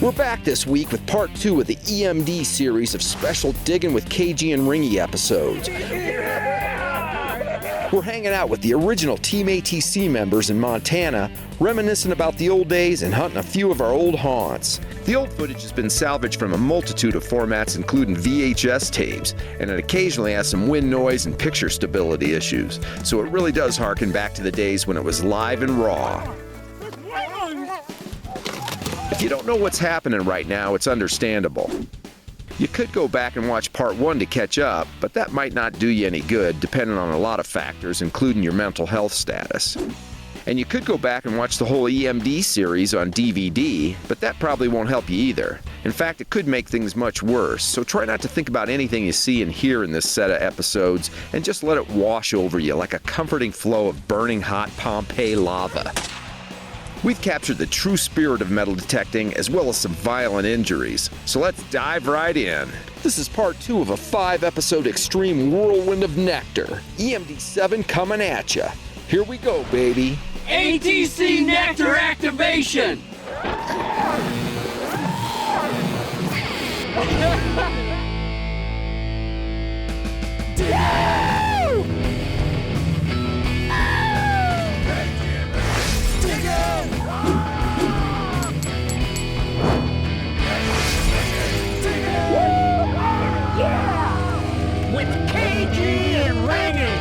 We're back this week with part 2 of the EMD series of special Diggin with KG and Ringy episodes. We're hanging out with the original Team ATC members in Montana, reminiscing about the old days and hunting a few of our old haunts. The old footage has been salvaged from a multitude of formats, including VHS tapes, and it occasionally has some wind noise and picture stability issues, so it really does harken back to the days when it was live and raw. If you don't know what's happening right now, it's understandable. You could go back and watch part 1 to catch up, but that might not do you any good, depending on a lot of factors, including your mental health status. And you could go back and watch the whole EMD series on DVD, but that probably won't help you either. In fact, it could make things much worse, so try not to think about anything you see and hear in this set of episodes, and just let it wash over you like a comforting flow of burning hot Pompeii lava. We've captured the true spirit of metal detecting as well as some violent injuries, so let's dive right in. This is part 2 of a 5-episode extreme whirlwind of nectar. EMD7 coming at ya. Here we go, baby. ATC nectar activation! With KG and Ringy.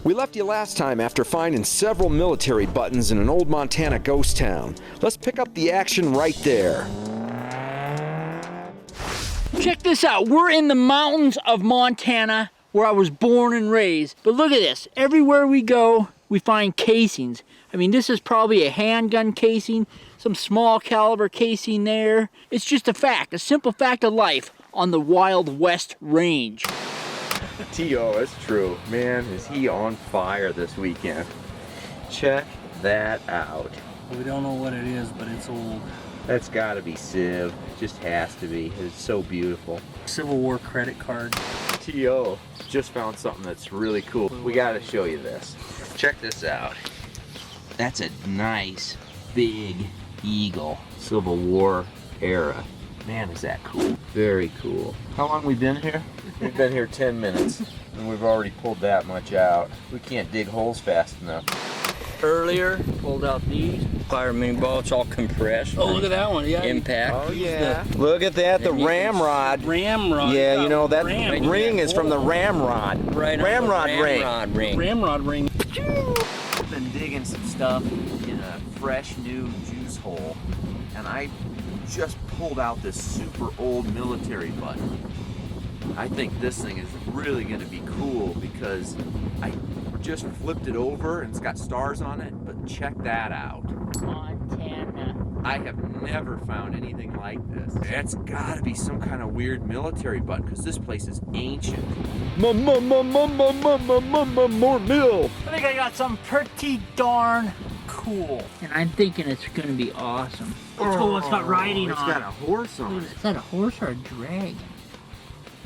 We left you last time after finding several military buttons in an old Montana ghost town. Let's pick up the action right there. Check this out. We're in the mountains of Montana, where I was born and raised. But look at this. Everywhere we go, we find casings. I mean, this is probably a handgun casing, some small caliber casing there. It's just a fact, a simple fact of life on the Wild West Range. TeeO, it's true. Man, is he on fire this weekend. Check that out. We don't know what it is, but it's old. That's gotta be Civ. Just has to be. It's so beautiful. Civil War credit card. TeeO just found something that's really cool. We gotta show you this. Check this out. That's a nice, big eagle. Civil War era. Man, is that cool. Very cool. How long we been here? We've been here 10 minutes, and we've already pulled that much out. We can't dig holes fast enough. Earlier, pulled out these. Fire mini ball, it's all compressed. Oh, look at that one. Yeah. Impact. Oh, yeah. Look at that, the ramrod. Ramrod. Yeah, you know, that Ram. ring is from the ramrod. Right. Ramrod ring. Ramrod ring. Ramrod ring. I've been digging some stuff in a fresh new juice hole, and I just pulled out this super old military button. I think this thing is really going to be cool because I just flipped it over and it's got stars on it, but check that out. Montana. I have never found anything like this. It's got to be some kind of weird military button because this place is ancient. More mill. I think I got something pretty darn cool. And I'm thinking it's going to be awesome. Oh, it's got riding It's on got a it. horse on it. Is that a horse or a dragon?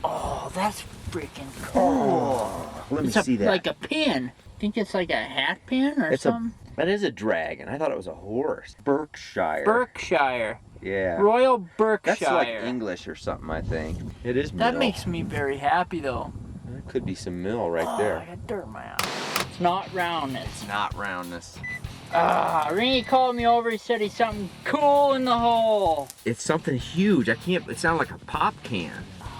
Oh, that's freaking cool. Let me It's see that. like a pin. Think it's like a hat pin or It's something? That is a dragon. I thought it was a horse. Berkshire. Berkshire. Yeah. Royal Berkshire. That's like English or something, I think. It is mill. That makes me very happy though. That could be some mill right I there. got dirt in my eye. It's not roundness. It's not roundness. Ringy called me over. He said he's something cool in the hole. It's something huge. I can't. It sounds like a pop can.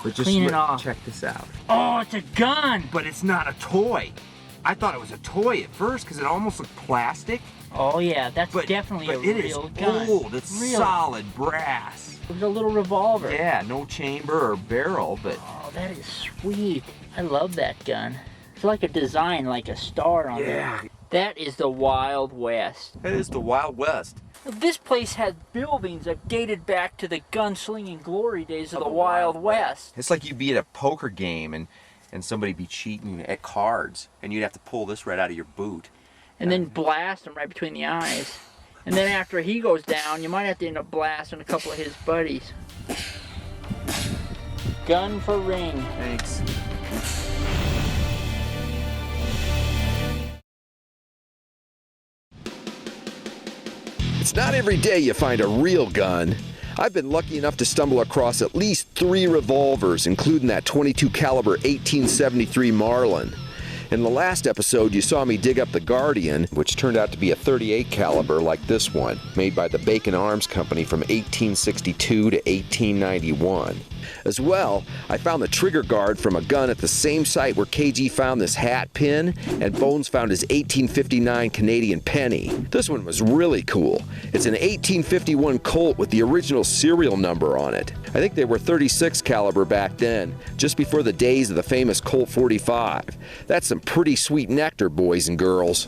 But just Clean it off. check this out. Oh, it's a gun. But it's not a toy. I thought it was a toy at first because it almost looked plastic. Oh yeah, that's But definitely a it is real gun. old. It's Real. solid brass. It was a little revolver. Yeah, no chamber or barrel, but Oh, that is sweet. I love that gun. It's like a design, like a star on yeah, it. That is the Wild West. it is the Wild West. This place had buildings that dated back to the gunslinging glory days of the Wild West. It's like you'd be at a poker game and somebody be cheating at cards, and you'd have to pull this right out of your boot. And then blast them right between the eyes. And then after he goes down, you might have to end up blasting a couple of his buddies. Gun for ring. Thanks. It's not every day you find a real gun. I've been lucky enough to stumble across at least 3 revolvers, including that .22 caliber 1873 Marlin. In the last episode, you saw me dig up the Guardian, which turned out to be a .38 caliber like this one, made by the Bacon Arms Company from 1862 to 1891. As well, I found the trigger guard from a gun at the same site where KG found this hat pin, and Bones found his 1859 Canadian penny. This one was really cool. It's an 1851 Colt with the original serial number on it. I think they were .36 caliber back then, just before the days of the famous Colt 45. That's some pretty sweet nectar, boys and girls.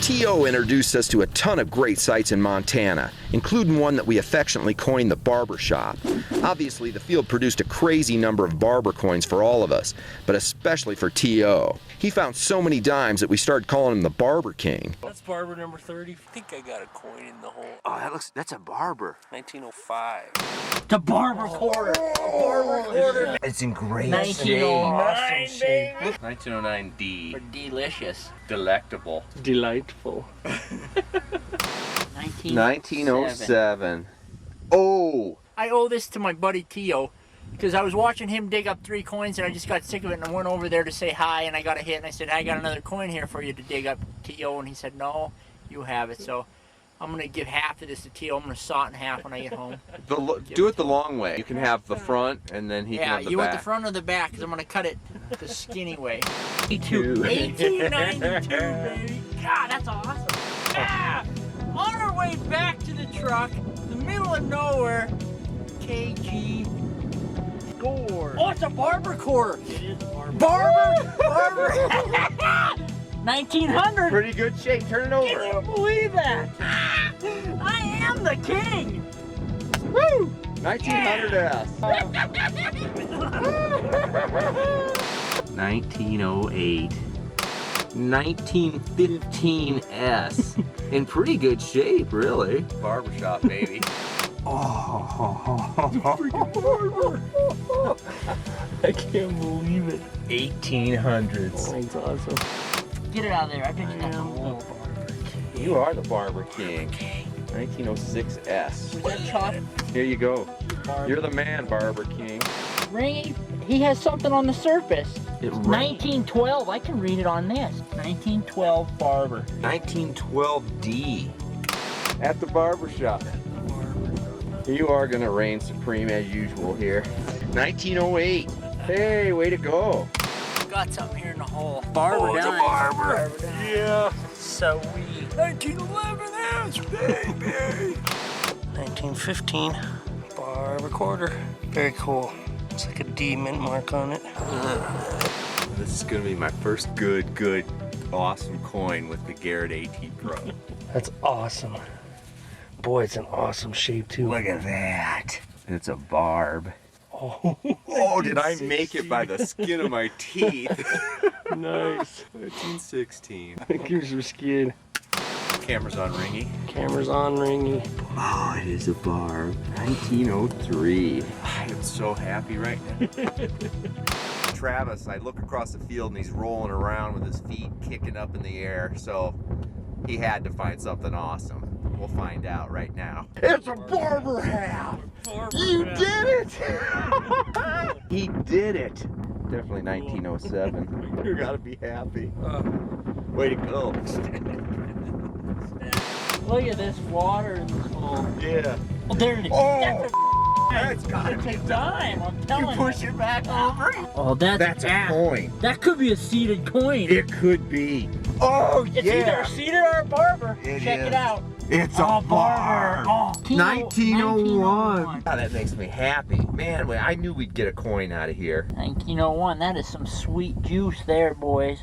TeeO introduced us to a ton of great sites in Montana, including one that we affectionately coined the Barber Shop. Obviously, the field produced a crazy number of barber coins for all of us, but especially for TeeO. He found so many dimes that we started calling him the Barber King. That's barber number 30. I think I got a coin in the hole. Oh, that's a barber. 1905. The barber quarter. Barber quarter. It's in great 1909, baby. 1909D. For delicious. Delectable. Delightful. 1907. Oh! I owe this to my buddy TeeO, because I was watching him dig up 3 coins and I just got sick of it, and I went over there to say hi, and I got a hit, and I said, I got another coin here for you to dig up, TeeO, and he said, no, you have it. So I'm going to give half of this to TeeO. I'm going to saw it in half when I get home. Do it the long way. You can have the front, and then he can have the back. Yeah, you want the front or the back, because I'm going to cut it the skinny way. 1892, baby. God, that's awesome. Ah! On our way back to the truck, the middle of nowhere, KG score. Oh, it's a barber quarter. It is a barber. Barber. 1900. Pretty good shape. Turn it over. Can you believe that? I am the king. Woo! 1900S. 1908. 1915S. In pretty good shape, really. Barbershop, baby. I can't believe it. 1800s. That's awesome. Get it out of there. I bet you got the whole. You are the Barber King. 1906S. Was that chalk? Here you go. You're the man, Barber King. Ringy, he has something on the surface. It 1912. I can read it on this. 1912 Barber. 1912D. At the barber shop. You are gonna reign supreme as usual here. 1908. Hey, way to go. Got something here in the hole. Barber Oh, it's a dime. barber. Dime. Yeah. So we. 1911S, baby. 1915 barber quarter. Very cool. It's like a D mint mark on it. This is gonna be my first good, awesome coin with the Garrett AT Pro. That's awesome. Boy, it's an awesome shape too. Look at that. It's a barb. Oh, Oh, did I make it by the skin of my teeth? nice. 1916. Here's your skin. Camera's on Ringy. Camera's on Ringy. Oh, it is a barb. 1903. I am so happy right now. Travis, I look across the field and he's rolling around with his feet kicking up in the air, so he had to find something awesome. We'll find out right now. It's a barber hat! You did it! He did it! Definitely 1907. You gotta be happy. Way to go. Look at this water in this hole. Yeah. Oh, there it is. Oh! That's gotta It's be a dime. I'm telling you. push it back over. Oh, That's a coin. That could be a seated coin. It could be. Oh, It's either a seated or a barber. Check it out. It's Oh, barber. Oh, 1901. Oh, that makes me happy. Man, I knew we'd get a coin out of here. 1901. That is some sweet juice there, boys.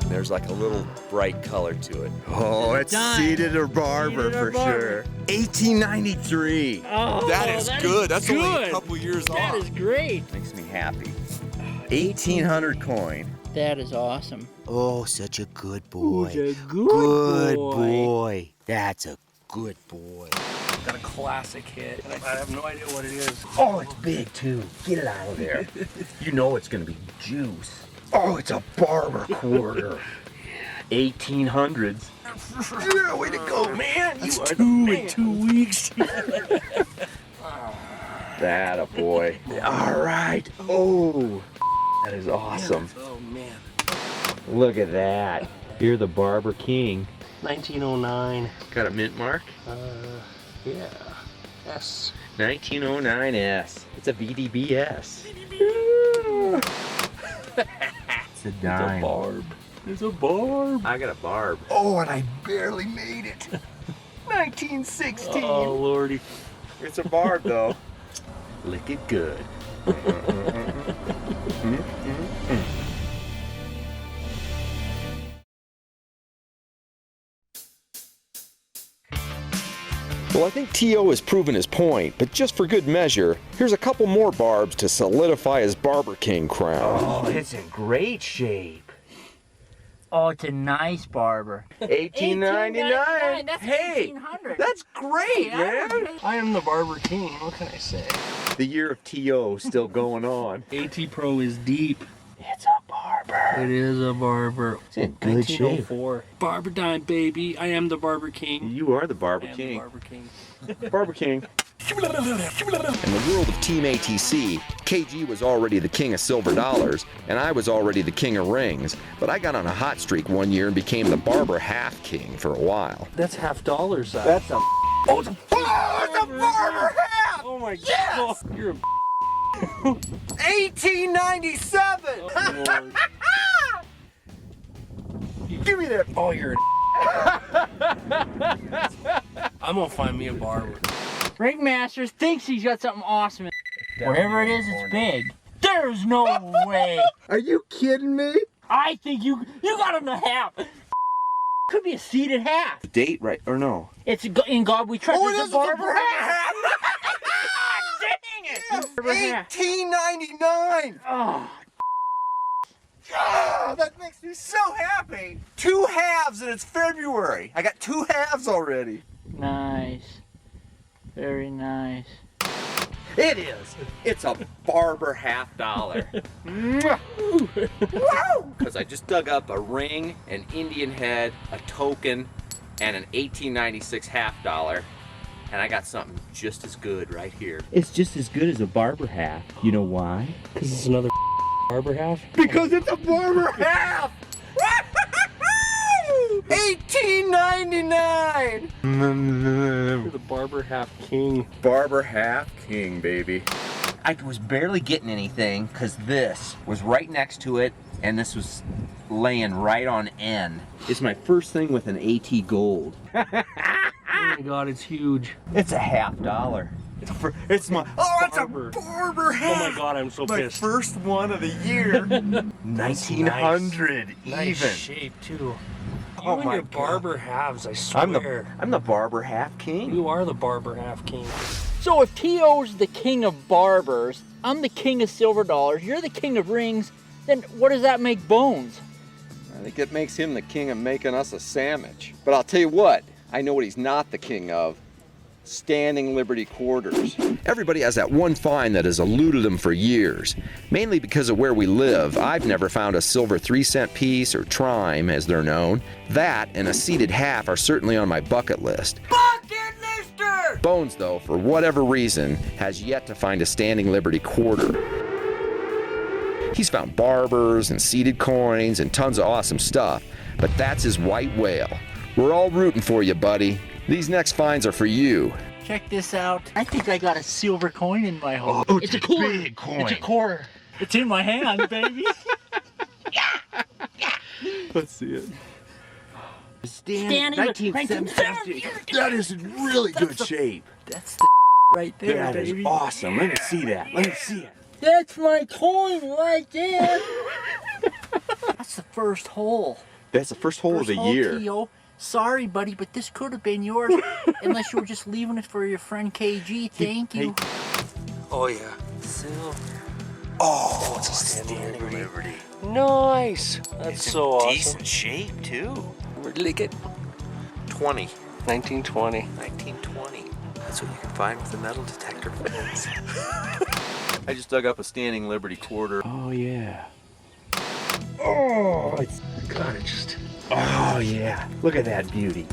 There's like a little bright color to it. Oh, it's dime. seeded or barber Seeded or for barber. sure. 1893. Oh, That is good. That's only a couple years That off. is great. Makes me happy. 1800 coin. That is awesome. Oh, such a good boy. Who's a good Good boy? boy. That's a good boy. Got a classic hit. And I have no idea what it is. Oh, it's big too. Get it out of there. You know it's gonna be juice. Oh, it's a barber quarter. 1800s. Yeah, way to go, man. That's you are 2 in 2 weeks. That a boy. All right. Oh, that is awesome. Oh, man. Look at that. You're the barber king. 1909. Got a mint mark? Yeah. S. 1909S. It's a VDBS. It's a dime. It's a barb. It's a barb. I got a barb. Oh, and I barely made it. 1916. Oh, lordy. It's a barb, though. Lick it good. Well, I think TeeO has proven his point, but just for good measure, here's a couple more barbs to solidify his Barber King crown. Oh, it's in great shape. Oh, it's a nice barber. 1899. That's Hey, 1800. that's great, man. I am the barber king. What can I say? The year of TeeO still going on. AT Pro is deep. It's a barber. It is a barber. It's in good shape. 1904. Barber time, baby. I am the barber king. You are the barber I am king. the barber king. Barber king. In the world of Team ATC, KG was already the king of silver dollars, and I was already the king of rings, but I got on a hot streak one year and became the barber half king for a while. That's $half size. That's a. Oh, it's a barber half. Oh my god. You're a 1897. Lord. Give me that. Oh, you're I'm gonna find me a barber. Ringmaster thinks he's got something awesome. Whatever it is, it's big. There's no way. Are you kidding me? I think you got him to half. Could be a seated half. Date right or no? It's in God We Trust. Oh, It's it a is barber half. Dang it! Barber half. 1899. Oh, Oh, that makes me so happy. 2 halves and it's February. I got 2 halves already. nice. Very nice. It is. It's a barber $half. Because I just dug up a ring, an Indian head, a token, and an 1896 $half. And I got something just as good right here. It's just as good as a barber half. You know why? Because it's another barber half? Because it's a barber half! 1899! You're the barber half king. Barber half king, baby. I was barely getting anything because this was right next to it and this was laying right on end. It's my first thing with an AT gold. Oh my god, it's huge. It's a $half. It's my Barber. It's a barber half. Oh my god, I'm so My pissed. first one of the year. 1900 Nice even. shape too. You Oh and my your God. barber halves, I swear. I'm the barber half king. You are the barber half king. So if TeeO's the king of barbers, I'm the king of silver dollars, you're the king of rings, then what does that make Bones? I think it makes him the king of making us a sandwich. But I'll tell you what, I know what he's not the king of. Standing Liberty quarters. Everybody has that one find that has eluded them for years. Mainly because of where we live, I've never found a silver 3-cent piece, or trime as they're known. That and a seated half are certainly on my bucket list. Bucket lister! Bones, though, for whatever reason, has yet to find a Standing Liberty quarter. He's found barbers and seated coins and tons of awesome stuff, but that's his white whale. We're all rooting for you, buddy. These next finds are for you. Check this out. I think I got a silver coin in my hole. Oh, it's a quarter. big coin. It's a quarter. It's in my hand, baby. Let's see it. Standing 1970. That is in really good shape. That's the right there, That is baby. awesome. Let me see that. Let me see it. That's my coin right there. That's the first hole. That's the first hole of the First year. TeeO. Sorry, buddy, but this could have been yours. Unless you were just leaving it for your friend KG. Thank you. Oh yeah. Silver. Oh, it's a standing Liberty. Nice. That's so awesome. Decent shape too. Where'd you get? 20. 1920. 1920. That's what you can find with a metal detector, friends. I just dug up a standing Liberty quarter. Oh yeah. Oh, it's gotta just. Oh yeah. Look at that beauty.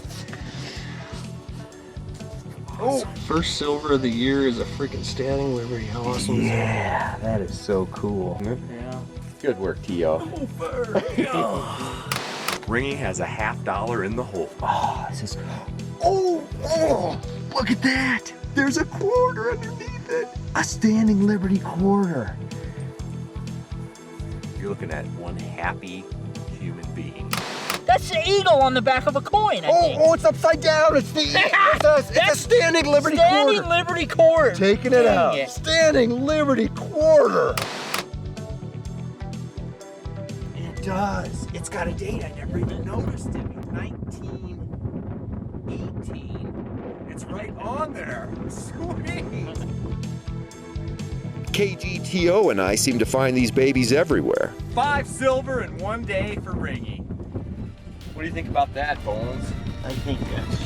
Oh, first silver of the year is a freaking standing Liberty. How awesome is that? Yeah, that is so cool. Yeah. Good work, TeeO. Ringy has a $50 in the hole. Oh, this is. Oh, look at that. There's a quarter underneath it. A standing Liberty quarter. You're looking at one happy human being. That's the eagle on the back of a coin, I think. Oh, it's upside down. It's a standing Liberty Standing quarter. Liberty quarter. Taking it Dang out. it. Standing Liberty quarter. It does. It's got a date. I never even noticed it. 1918. It's right on there. Sweet. KG, TeeO, and I seem to find these babies everywhere. 5 silver in one day for Ringy. What do you think about that, Bones? I think that's...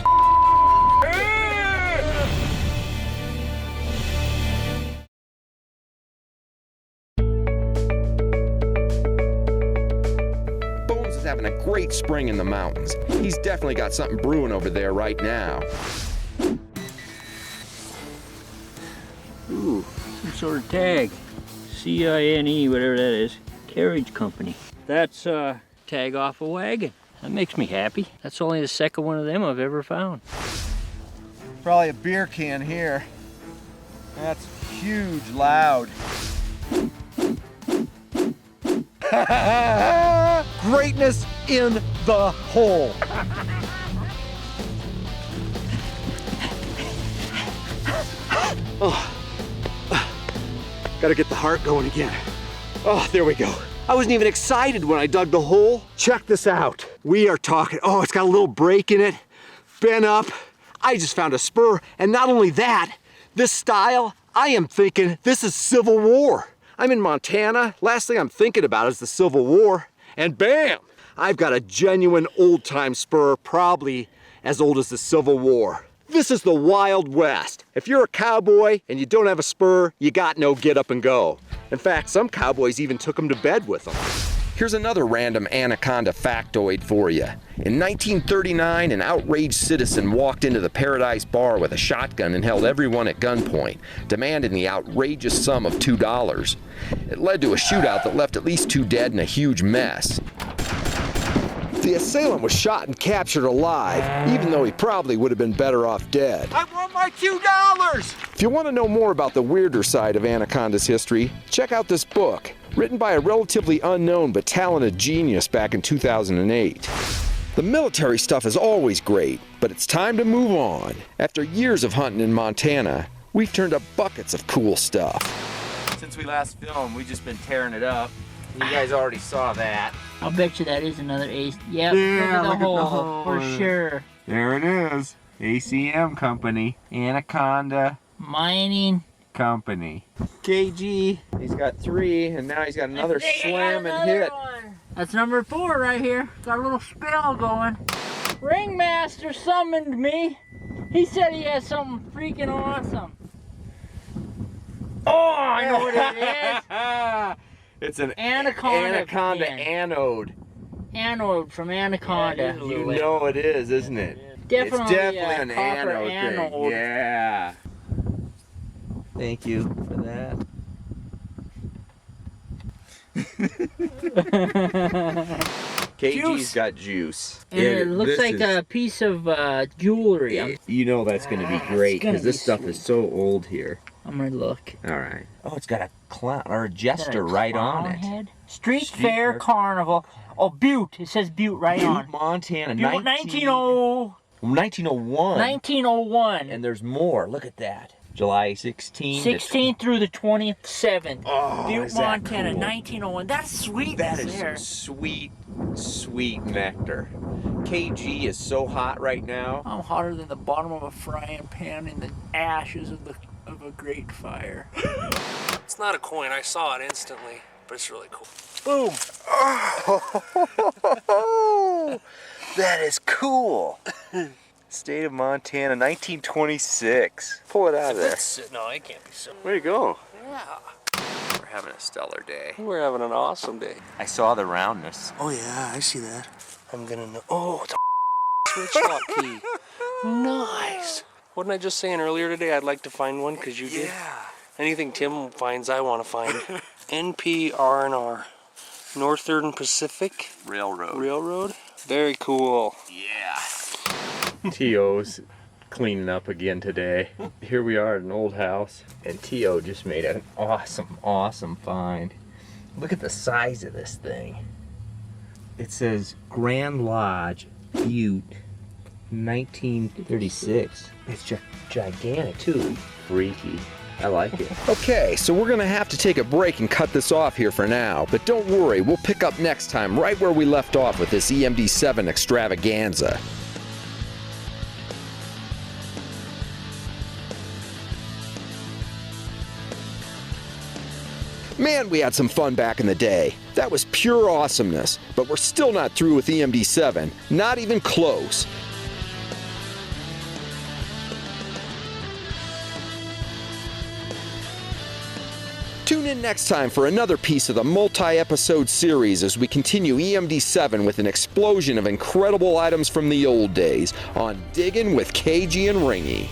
Bones is having a great spring in the mountains. He's definitely got something brewing over there right now. Ooh, some sort of tag. C-I-N-E, whatever that is. Carriage company. That's tag off a wagon. That makes me happy. That's only the second one of them I've ever found. Probably a beer can here. That's huge, loud. Greatness in the hole. Gotta get the heart going again. Oh, there we go. I wasn't even excited when I dug the hole. Check this out. We are talking, oh, it's got a little break in it, bent up. I just found a spur, and not only that, this style, I am thinking this is Civil War. I'm in Montana. Last thing I'm thinking about is the Civil War, and bam! I've got a genuine old-time spur, probably as old as the Civil War. This is the Wild West. If you're a cowboy and you don't have a spur, you got no get up and go. In fact, some cowboys even took them to bed with them. Here's another random Anaconda factoid for you. In 1939, an outraged citizen walked into the Paradise Bar with a shotgun and held everyone at gunpoint, demanding the outrageous sum of $2. It led to a shootout that left at least 2 dead and a huge mess. The assailant was shot and captured alive, even though he probably would have been better off dead. I want my $2! If you want to know more about the weirder side of Anaconda's history, check out this book, written by a relatively unknown but talented genius back in 2008. The military stuff is always great, but it's time to move on. After years of hunting in Montana, we've turned up buckets of cool stuff. Since we last filmed, we've just been tearing it up. You guys already saw that. I'll bet you that is another ace. Yep, Yeah, look at the hole, for sure. There it is. ACM Company. Anaconda Mining. Company. KG, he's got 3, and now he's got another slamming hit. One. That's number 4 right here. Got a little spell going. Ringmaster summoned me. He said he has something freaking awesome. Oh, I know what it is. It's an Anaconda anode. Anode from Anaconda. You know it is, isn't it? Definitely, it's definitely an copper anode thing. Yeah. Thank you for that. KG's got juice. And it looks like a piece of jewelry. You know that's going to be great because this stuff is so old here. I'm gonna look. All right. Oh, it's got a clown or a jester right on it. Head? Street Fair Carnival. Oh, Butte. It says Butte right on. Montana. Butte, 1901. 1901. And there's more. Look at that. July 16th. 16th through the 27th. Oh, Butte, is that Montana, cool? 1901. That's sweet. That is there. some sweet, sweet nectar. KG is so hot right now. I'm hotter than the bottom of a frying pan in the ashes of a great fire. It's not a coin. I saw it instantly, but it's really cool. Boom. Oh, that is cool. State of Montana, 1926. Pull it out of there. No, it can't be so. Where'd it go? Yeah. We're having a stellar day. We're having an awesome day. I saw the roundness. Oh yeah, I see that. I'm gonna know. Oh, it's a switch lock key. Nice. Wasn't I just saying earlier today I'd like to find one because you did? Yeah. Anything Tim finds, I want to find. NPR&R, Northern Pacific Railroad. Very cool. Yeah. TeeO's cleaning up again today. Here we are at an old house, and TeeO just made an awesome find. Look at the size of this thing. It says Grand Lodge, Butte, 1936. It's just gigantic too. Freaky. I like it. Okay, so we're gonna have to take a break and cut this off here for now, but don't worry, we'll pick up next time right where we left off with this EMD7 extravaganza. Man, we had some fun back in the day. That was pure awesomeness, but we're still not through with EMD7, not even close. Tune in next time for another piece of the multi-episode series as we continue EMD7 with an explosion of incredible items from the old days on Diggin' with KG and Ringy.